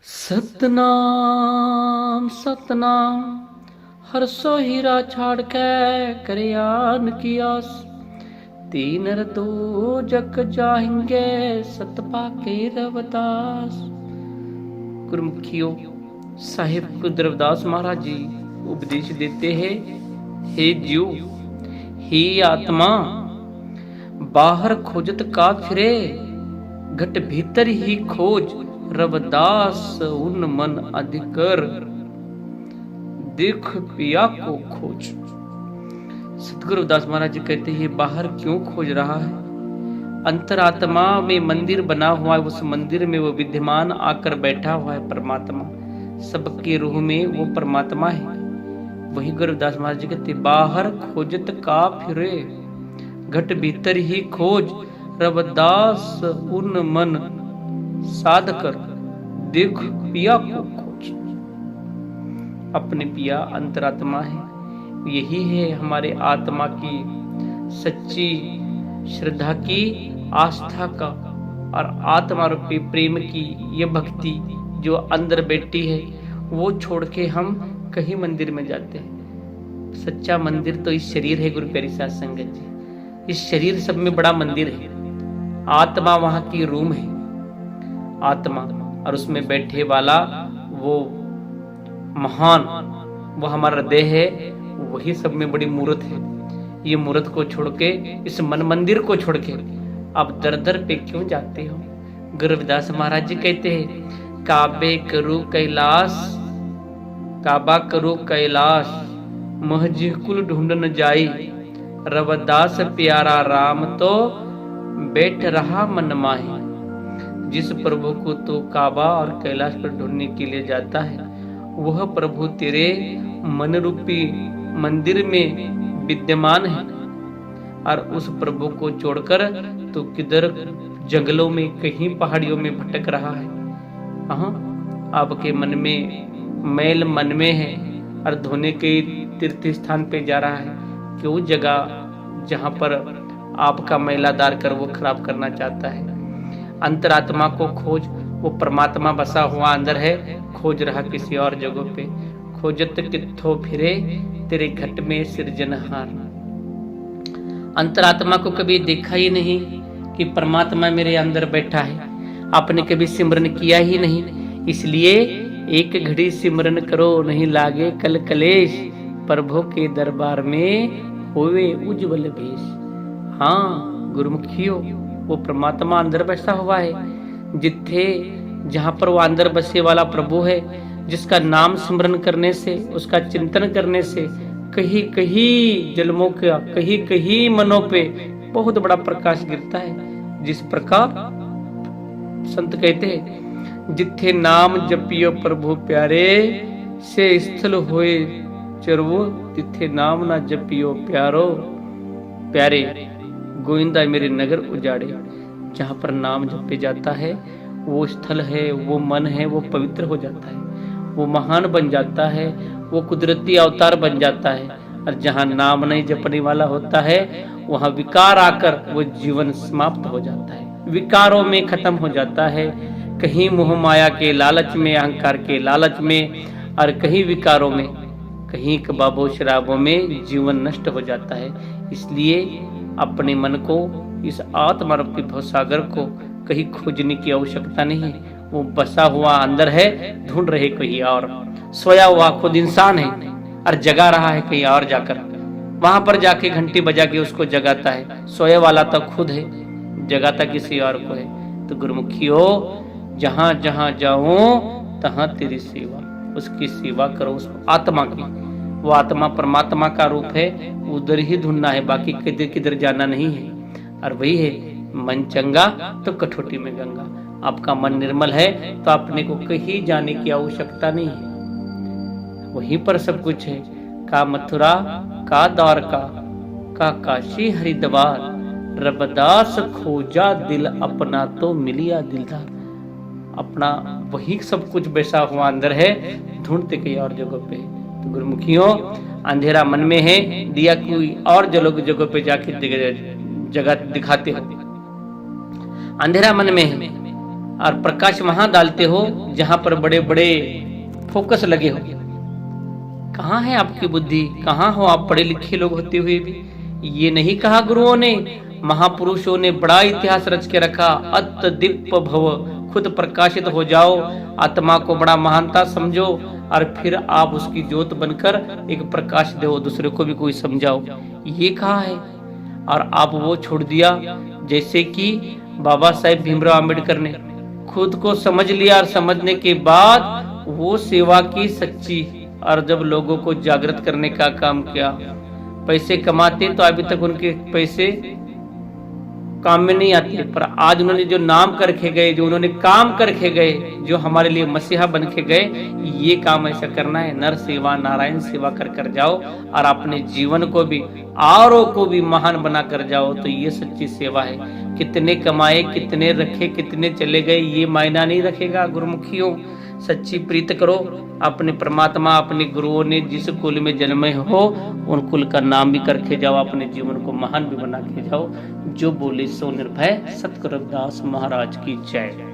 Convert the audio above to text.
सतनाम सतनाम हर सो हीरा छाड़ के करयान की आस। तीन दो जग जाएंगे सतपा के रवदास। गुरुमुखियों, साहिब गुरु रविदास महाराज जी उपदेश देते हैं, हे जीव, हे आत्मा, बाहर खोजत का फिरे, घट भीतर ही खोज, रविदास उन मन अधिकर, देख पिया को खोज। सतगुरु रविदास महाराज जी कहते हैं, बाहर क्यों खोज रहा है? अंतरात्मा में मंदिर बना हुआ है, उस मंदिर में वो विद्यमान आकर बैठा हुआ है परमात्मा। सबके रूह में वो परमात्मा है। वही गुरु रविदास महाराज जी कहते, बाहर खोजत का फिरे, घट भीतर ही खोज, रविदास उन मन साध कर, देख पिया को खोज। अपने पिया अंतरात्मा है, यही है हमारे आत्मा की सच्ची श्रद्धा की, आस्था का और आत्मा रूपी प्रेम की ये भक्ति जो अंदर बैठी है, वो छोड़ के हम कहीं मंदिर में जाते हैं। सच्चा मंदिर तो इस शरीर है गुरु प्यारी साध संगत जी। इस शरीर सब में बड़ा मंदिर है। आत्मा वहां की रूम है, आत्मा, और उसमें बैठे वाला वो महान, वो हमारा हृदय है, वही सब में बड़ी मूर्त है। ये मूर्त को छोड़ के, इस मन मंदिर को छोड़ के आप दर दर पे क्यों जाते हो? गुरु रविदास महाराज जी कहते हैं, काबे करू कैलाश, काबा करू कैलाश, महजिह कुल ढूंढ न जाई, रविदास प्यारा राम तो बैठ रहा मन माही। जिस प्रभु को तो काबा और कैलाश पर ढूंढने के लिए जाता है, वह प्रभु तेरे मन रूपी मंदिर में विद्यमान है। और उस प्रभु को छोड़कर तो किधर जंगलों में, कहीं पहाड़ियों में भटक रहा है। आपके मन में मैल मन में है और धोने के तीर्थ स्थान पे जा रहा है। क्यों जगह जहां पर आपका मैलादार कर वो खराब करना चाहता है? अंतरात्मा को खोज, वो परमात्मा बसा हुआ अंदर है, खोज रहा किसी और जगह पे। खोजत कित्थों फिरे, तेरे घट में सृजनहार। अंतरात्मा को कभी देखा ही नहीं कि परमात्मा मेरे अंदर बैठा है। आपने कभी सिमरन किया ही नहीं, इसलिए एक घड़ी सिमरन करो, नहीं लागे कल कलेश, प्रभु के दरबार में होवे उज्जवल भेष। हाँ गुरुमुखियों, वो परमात्मा अंदर बसा हुआ है। जिथे जहां पर वो अंदर बसे वाला प्रभु है, जिसका नाम स्मरण करने से, उसका चिंतन करने से कहीं कहीं जन्मों का, कहीं कहीं मनों पे बहुत बड़ा प्रकाश गिरता है। जिस प्रकार संत कहते हैं, जिथे नाम जपियो प्रभु प्यारे, से स्थल होए चरवो, तिथे नाम ना जपियो प्यारो, प्यारे गोविंदा मेरे नगर उजाड़े। जहां पर नाम जपे जाता है, वो स्थल है, वो मन है, वो पवित्र हो जाता है, वो महान बन जाता है, वो कुदरती अवतार बन जाता है। और जहां नाम नहीं जपने वाला होता है, वहां विकार आकर वो जीवन समाप्त हो जाता है, विकारों में खत्म हो जाता है। कहीं मोह माया के लालच में, अहंकार के लालच में, और कहीं विकारों में, कहीं कबाबों शराबों में जीवन नष्ट हो जाता है। इसलिए अपने मन को, इस आत्मा रूपी भवसागर को कहीं खोजने की आवश्यकता नहीं है। वो बसा हुआ अंदर है, ढूंढ रहे कहीं और। सोया हुआ खुद इंसान है और जगा रहा है कहीं और जाकर। वहां पर जाके घंटी बजा के उसको जगाता है। सोया वाला तो खुद है, जगाता किसी और को है। तो गुरुमुखियों, जहां जहां जाओ तहां तेरी सेवा, उसकी सेवा करो, उस आत्मा की। वो आत्मा परमात्मा का रूप है, उधर ही ढूंढना है, बाकी किधर किधर जाना नहीं है। और वही है, मन चंगा तो कठोटी में गंगा। आपका मन निर्मल है तो अपने को कहीं जाने की आवश्यकता नहीं है, वहीं पर सब कुछ है। का मथुरा, का द्वारका, का काशी हरिद्वार, रविदास खोजा दिल अपना तो मिलिया दिलदार। अपना वही सब कुछ बैसा हुआ अंदर है, ढूंढते कहीं और जगह पे। तो गुरुमुखियों, अंधेरा मन में है, दिया कोई और जगह पे जाके जगह दिखाते हो। अंधेरा मन में है, और प्रकाश वहां डालते हो जहां पर बड़े बड़े फोकस लगे हो। कहाँ है आपकी बुद्धि, कहाँ हो आप पढ़े लिखे लोग होते हुए भी? ये नहीं कहा गुरुओं ने, महापुरुषों ने बड़ा इतिहास रच के रखा, अत दीप भव, खुद प्रकाशित हो जाओ, आत्मा को बड़ा महानता समझो और फिर आप उसकी ज्योत बनकर एक प्रकाश दो, दूसरे को भी कोई समझाओ। ये कहा है और आप वो छोड़ दिया। जैसे कि बाबा साहेब भीमराव आम्बेडकर ने खुद को समझ लिया और समझने के बाद वो सेवा की सच्ची, और जब लोगों को जागृत करने का काम किया। पैसे कमाते तो अभी तक उनके पैसे काम में नहीं आते, पर आज उन्होंने जो नाम करके गए, जो उन्होंने काम करके गए, जो हमारे लिए मसीहा बन के गए, ये काम ऐसा करना है। नर सेवा नारायण सेवा कर कर जाओ और अपने जीवन को भी औरों को भी महान बना कर जाओ, तो ये सच्ची सेवा है। कितने कमाए, कितने रखे, कितने चले गए, ये मायना नहीं रखेगा। गुरुमुखियों, सच्ची प्रीत करो अपने परमात्मा, अपने गुरुओं ने जिस कुल में जन्मे हो उन कुल का नाम भी करके जाओ, अपने जीवन को महान भी बना के जाओ। जो बोले सो निर्भय। सतगुरु रविदास महाराज की जय।